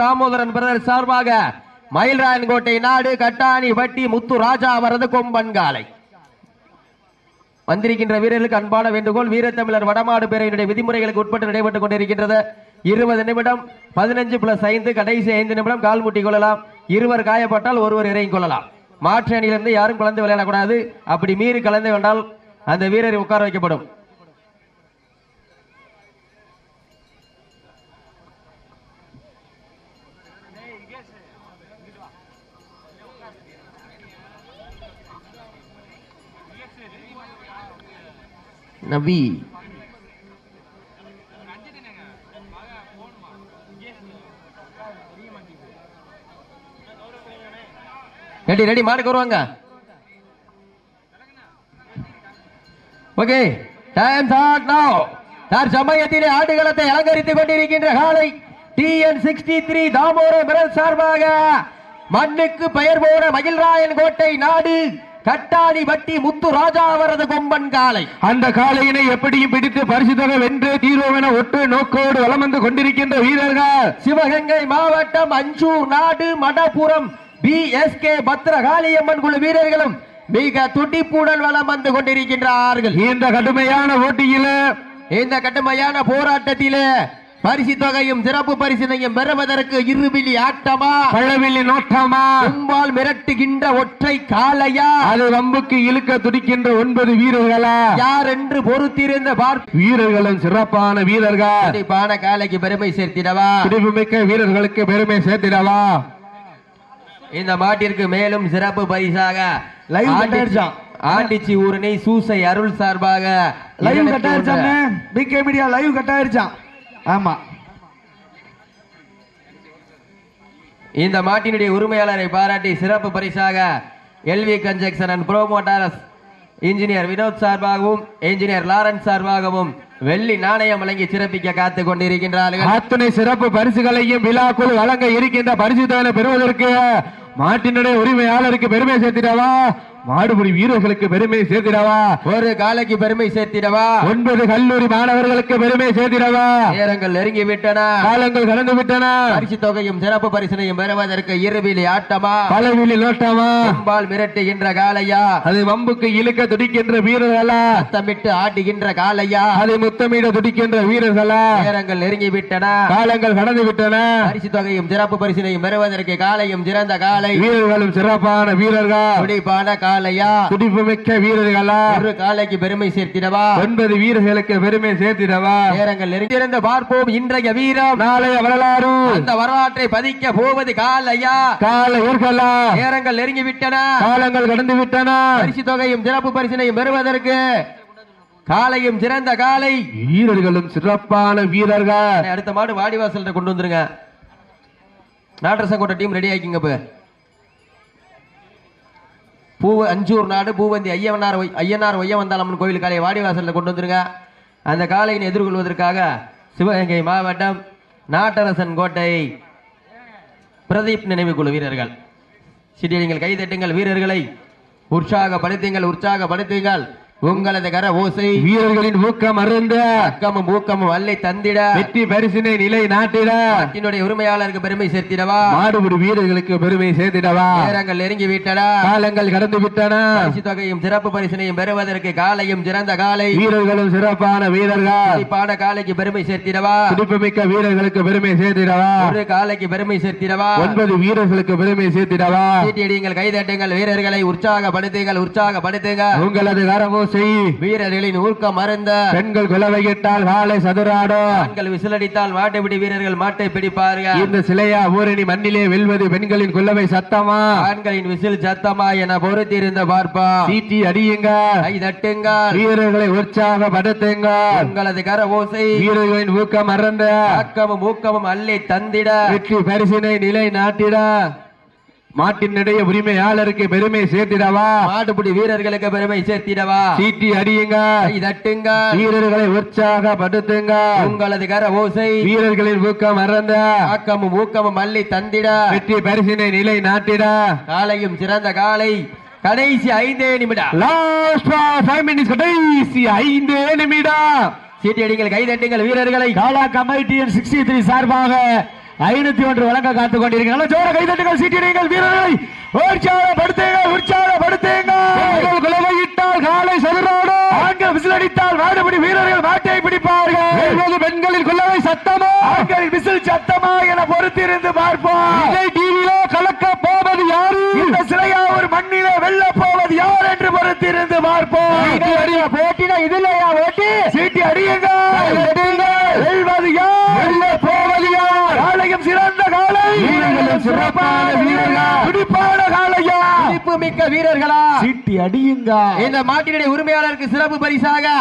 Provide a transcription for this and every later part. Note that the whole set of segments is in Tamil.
தாமோதரன் பிரதர் சார்பாக மயில்ராயன்கோட்டை நாடு கட்டாணி வட்டி முத்து ராஜா அவரது கொம்பன் காலை. வந்திருக்கின்ற வீரர்களுக்கு அன்பான வேண்டுகோள், வீரத்தமிழர் வடமாடு பேரவையினுடைய விதிமுறைகளுக்கு உட்பட்டு நடைபெற்றுக் கொண்டிருக்கின்றது. 20 நிமிடம் 15+5 கடைசி 5 நிமிடம் கால் முட்டி கொள்ளலாம். இருவர் காயப்பட்டால் ஒருவர் இறங்கிக் கொள்ளலாம். மாற்று அணியிலிருந்து யாரும் கலந்து விளையாடக்கூடாது. அப்படி மீறி கலந்து வேண்டால் அந்த வீரரை உட்கார வைக்கப்படும். நபி ரெடி ரெடி மாடுக்கு வருவாங்க. ஓகே, டைம் ஸ்டார்ட் நவ. தற்சமயத்திலே ஆடுகளத்தை அலங்கரித்துக் கொண்டிருக்கின்ற காலை TN63 தாமோதரன் பிரதர் சார்பாக மண்ணுக்கு பெயர் போன மயில்ராயன்கோட்டை நாடு கட்டாணி வட்டி முத்து ராஜா அவரது கொம்பன் காலை. அந்த காலையினை எப்படியும் பிடித்து பரிசு தொகை வென்று தீர்வோமென ஒட்டு நோக்கோடு வலம் வந்து கொண்டிருக்கின்ற வீரர்கள் சிவகங்கை மாவட்டம் அஞ்சூர் நாடு மடப்புறம் BSK பத்ரகாளியம்மன் குழு வீரர்களும் மிக துடிப்புடன் வலம் வந்து கொண்டிருக்கின்றார்கள். இந்த கடுமையான போட்டியில, இந்த கடுமையான போராட்டத்திலே பரிசு தொகையும் சிறப்பு பரிசினையும் பெறுவதற்கு இருவிழி ஆட்டமா பழவிழி நோட்டமா, கும்பால் மிரட்டுகின்ற ஒற்றை காலையா, அது வம்புக்கு இழுக்க துடிக்கின்ற 9 வீரர்களா, யார் என்று பொறுத்திருந்த வீரர்களும் சிறப்பான வீரர்கள். சிறப்பான காலைக்கு பெருமை சேர்த்திடவா, துடிப்புமிக்க வீரர்களுக்கு பெருமை சேர்த்திடவா. இந்த மாட்டிற்கு மேலும் சிறப்பு பரிசாக ஆண்டிச்சி ஊரணி சூசை அருள் சார்பாக லைவ் கட்டாயிருச்சாங்க. BK மீடியா லைவ் கட்டாயிருச்சான். ஆமா, இந்த மாட்டினுடைய உரிமையாளரை பாராட்டி சிறப்பு பரிசாக LV construction and promoters engineer Vinod சார்பாகவும் இன்ஜினியர் லாரன்ஸ் சார்பாகவும் வெள்ளி நாணயம் வழங்கி சிறப்பிக்க காத்துக் கொண்டிருக்கின்றார்கள். அத்தனை சிறப்பு பரிசுகளையும் விழாக்குழு வழங்க இருக்கின்ற பரிசு தொகை பெறுவதற்கு மாட்டினுடைய உரிமையாளருக்கு பெருமை சேர்த்திடவா, மாடுபிடி வீரர்களுக்கு பெருமை சேர்த்திடவா, ஒரு காலைக்கு பெருமை சேர்த்திடவா, 9 கல்லூரி மாணவர்களுக்கு பெருமை சேர்த்திடவா. நேரங்கள் நெருங்கி விட்டன, காலங்கள் கடந்து விட்டன. பரிசு தொகையும் சிறப்பு பரிசனையும் பெறுவதற்கு இருவிழி ஆட்டமா பலவிழி நோட்டமா, கும்பால் மிரட்டுகின்ற காலையா, அது வம்புக்கு இழுக்க துடிக்கின்ற வீரர்களா, சத்தமிட்டு ஆட்டுகின்ற காலையா, அதை முத்தமிட துடிக்கின்ற வீரர்களா. நேரங்கள் நெருங்கி விட்டன, காலங்கள் கடந்து விட்டன. பரிசு தொகையும் சிறப்பு பரிசனையும் பெறுவதற்கு காலையும் சிறந்த காலை, வீரர்களும் சிறப்பான வீரர்கள், துடிப்பான காலையா, துடிப்புமிக்க வீரர்களா, ஒரு காலைக்கு பெருமை சேர்த்திடவா, 9 வீரர்களுக்கு பெருமை சேர்த்திடவா. நேரங்கள் நெருங்கியிருந்த பார்ப்போம் இன்றைய வீரம் நாளைய வரலாறு. அந்த வரலாற்றை பதிக்க போவது காலையா காலையர்களா. நேரங்கள் நெருங்கி விட்டன, காலங்கள் கடந்து விட்டன. பரிசு தொகையும் சிறப்பு பரிசினையும் பெறுவதற்கு காலையும் சிறந்த காலை, வீரர்களும் சிறப்பான வீரர்கள். அடுத்த மாடு வாடிவாசல் கொண்டு வந்துருங்க. நாட்டரசங்கோட்டை டீம் ரெடி ஆகிங்க. அஞ்சூர் நாடு பூவந்தி ஐயனார் ஒய்யவந்தாளம்மன் கோவில் காலையை வாடிவாசலில் கொண்டு வந்துருங்க. அந்த காலையினை எதிர்கொள்வதற்காக சிவகங்கை மாவட்டம் நாட்டரசன் கோட்டை பிரதீப் நினைவு குழு வீரர்கள் சிறியங்கள் கைதட்டுங்கள், வீரர்களை உற்சாகப்படுத்துங்கள். உங்களது கர ஓசை வீரர்களின் ஊக்கம் அருந்த அக்கமும் ஊக்கமும் அல்லை தந்திட வெற்றி பரிசினை நிலை நாட்டிட நாட்டினுடைய உரிமையாளருக்கு பெருமை சேர்த்திடவா, மாடுபிடி வீரர்களுக்கு பெருமை சேர்த்திடவா. நேரங்கள் நெருங்கி விட்டன, காலங்கள் கடந்து விட்டன. பரிசு தொகையும் சிறப்பு பரிசினையும் பெறுவதற்கு காலையும் சிறந்த காலை, வீரர்களும் சிறப்பான வீரர்கள், துடிப்பான காலைக்கு பெருமை சேர்த்திடவா, துடிப்புமிக்க வீரர்களுக்கு பெருமை சேர்த்திடவா, ஒரு காலைக்கு பெருமை சேர்த்திடவா, 9 வீரர்களுக்கு பெருமை சேர்த்திடவா. சீட்டியடிங்கள், கைதட்டுங்கள், வீரர்களை உற்சாகப்படுத்துங்க. உங்களது கரமோ வீரர்களின் ஊக்கம் மறந்த பெண்கள் குலவையிட்டால் காலை சதுராடும், ஆண்கள் விசிலடித்தால் மாட்டுப்பிடி வீரர்கள் மாட்டை பிடிப்பார்கள். இந்த சிலையா ஊரணி மண்ணிலே வெல்வது பெண்களின் குலவை சத்தமா ஆண்களின் விசில் சத்தமா என பொறுத்திருந்த பார்ப்பா. சீட்டி அடியுங்க, கை தட்டுங்க, வீரர்களை உற்சாகப்படுத்துங்க. உங்களது கர ஓசை வீரர்களின் ஊக்கம் மறந்த அக்கமும் ஊக்கமும் அள்ளி தந்திட வெற்றி பரிசினை நிலை நாட்டிட மாட்டினுடைய உரிமையாளருக்கு பெருமை சேர்த்திடவா, மாட்டுப்பிடி வீரர்களுக்கு பெருமை சேர்த்திடவா. சீட்டி அடியுங்க, தட்டுங்க, வீரர்களை உற்சாகப்படுத்துங்க. உங்களது கர ஓசை வீரர்களின் ஊக்கம் மறந்த ஆக்கமும் ஊக்கமும் அள்ளி தந்திட வெற்றி பரிசினை நிலை நாட்டிட காலையும் சிறந்த காலை. கடைசி 5 நிமிடம், லாஸ்ட் 5 மினிட்ஸ், கடைசி 5 நிமிடம். சீட்டி அடிங்கள், கைதட்டுங்கள், வீரர்களை. காலா கமிட்டி 63 சார்பாக 501 வழங்க காத்துக் கொண்டிருக்கிறார்கள். ஜோர கைதட்டுகள் சீட்டிடுங்கள் வீரர்களை உற்சாகப்படுத்துங்கள். குலவையிட்டால் காலை சதுரோடு ஆண்கள் விசில் அடித்தால் மாடுபிடி வீரர்கள் மாட்டை பிடிப்பார்கள். பெண்களின் குலவை சத்தமா ஆண்களின் விசில் சத்தமா என பொறுத்திருந்து பார்ப்போம். டிவியிலோ கலக்க போவது யாரு, இந்த சிலையா ஒரு மண்ணிலே வெல்ல போவது யார் என்று பொறுத்திருந்து பார்ப்போம். போட்டினா இதுலையா ஓட்டி சீட்டி அடியுங்க. வெல்வது யார், வெல்ல போவது யார்? காலையும் சிறந்த காலை, சிறப்பான வீரர்கள், துடிப்பான காலையா, துடிப்பு மிக்க வீரர்களா, சீட்டி அடியுங்க. இந்த மாட்டினுடைய உரிமையாளருக்கு சிறப்பு பரிசாக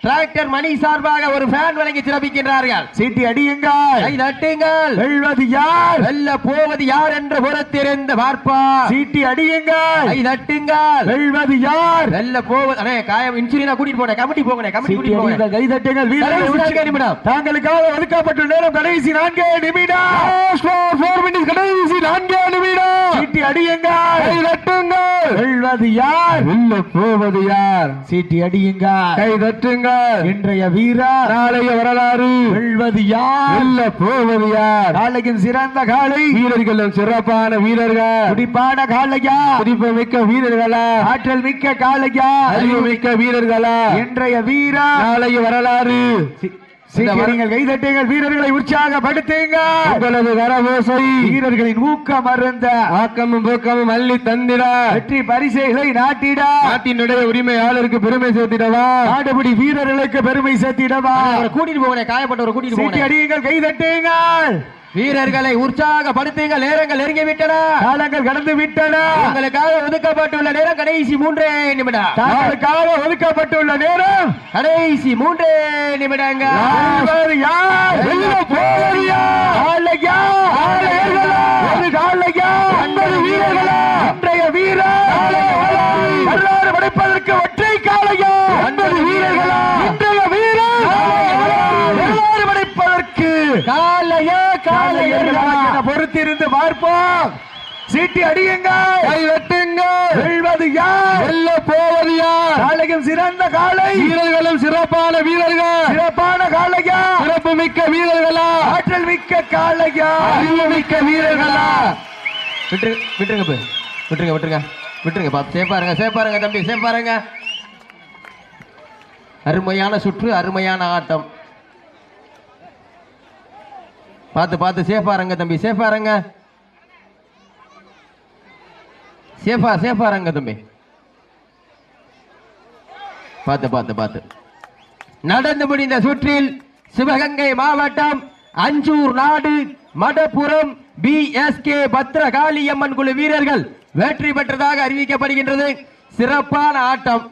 டிராக்டர் மணி சார்பாக ஒரு ஃபேன் வழங்கி சிறப்பிக்கின்றார்கள். சீட்டி அடியுங்கள், கை தட்டுங்கள். வெல்வது யார், வெல்ல போவது யார் என்று பொறுத்திருந்து பார்ப்பா. சீட்டி அடியுங்கள், கை தட்டுங்கள். வெல்வது யார், வெல்ல போவது அண்ணே காயம் இன்சுலினா கூட்டிட்டு போங்க. கமிட்டி போங்க, கமிட்டி கூட்டிட்டு போங்க. கை தட்டுங்கள் வீரர்கள். நிமிடம் தாங்களுக்காக ஒதுக்கப்பட்ட நேரம் கடைசி 4 நிமிடம். 4 மினிட்ஸ் கடைசி 4 நிமிடம். சீட்டி அடியுங்கள், கை தட்டுங்கள். வெல்வது யார், வெல்ல போவது யார்? சீட்டி அடியுங்கள், கை தட்டுங்கள். இன்றைய வீரா நாளைய வரலாறு, வெல்வது யார், வெல்ல போவது யார்? காலையின் சிறந்த காலை, வீரர்களும் சிறப்பான வீரர்கள், துடிப்பான காலையா, துடிப்பு மிக்க வீரர்களா, ஆற்றல் மிக்க காலையா, அறிவு மிக்க வீரர்களா, இன்றைய வீரா நாளைய வரலாறு. சீக்கிரங்கள் கைதட்டுங்கள், வீரர்களை உற்சாகப்படுத்துங்கள். உங்களது கரவோசை வீரர்களின் ஊக்கம் அருந்த ஆக்கமும் ஊக்கமும் அள்ளி தந்திட வெற்றி பரிசைகளை நாட்டிட நாட்டினுடைய உரிமையாளருக்கு பெருமை சேர்த்திடவா, நாடுபடி வீரர்களுக்கு பெருமை சேர்த்திடவா. கூட்டிட்டு போங்க, காயப்பட்டவரை கூட்டிட்டு போங்க. அடியுங்கள், கைதட்டுங்கள். வீரர்களை உற்சாகப்படுத்துங்கள். நேரங்கள் நெருங்கி விட்டன, காலங்கள் கடந்து விட்டன. உங்களுக்காக ஒதுக்கப்பட்டுள்ள நேரம் கடைசி 3 நிமிடம். உங்களுக்காக ஒதுக்கப்பட்டுள்ள நேரம் கடைசி 3 நிமிடங்கள். யார், வெல்ல போவது யார்? காலையா, காலையர்களா, ஒரு காலையா, 9 வீரர்களா? இன்றைய வீரர் வரலாறு படைப்பதற்கு ஒற்றை காலையா, 9 வீரர்களா? இன்றைய வீரர் வரலாறு படைப்பதற்கு காலையா, காலையர்களா? பொறுத்திருந்து பார்ப்போம். சீட்டி அடியுங்கள், கை வெட்டுங்கள். வெல்வது யார், வெல்ல போவது யார்? காலையும் சிறந்த காலை, வீரர்களும் சிறப்பான வீரர்கள், சிறப்பான காலையா, சிறப்பு மிக்க வீரர்களா, ஆற்றல் மிக்க காலையா, அறிவு மிக்க வீரர்களா? விட்டுருங்க, விட்டுருங்க, விட்டுருங்க, விட்டுருங்க. பார்த்து சேப்பாருங்க, சேப்பாருங்க தம்பி, சேப்பாருங்க. அருமையான சுற்று, அருமையான ஆட்டம். பார்த்து பார்த்து சேஃபாரங்க தம்பி, சேஃபாரங்க, சேஃபாரங்க தம்பி. பார்த்து பார்த்து பார்த்து. நடந்து முடிந்த சுற்றில் சிவகங்கை மாவட்டம் அஞ்சூர் நாடு மடப்புறம் BSK பத்ரகாளியம்மன் குழு வீரர்கள் வெற்றி பெற்றதாக அறிவிக்கப்படுகின்றது. சிறப்பான ஆட்டம்.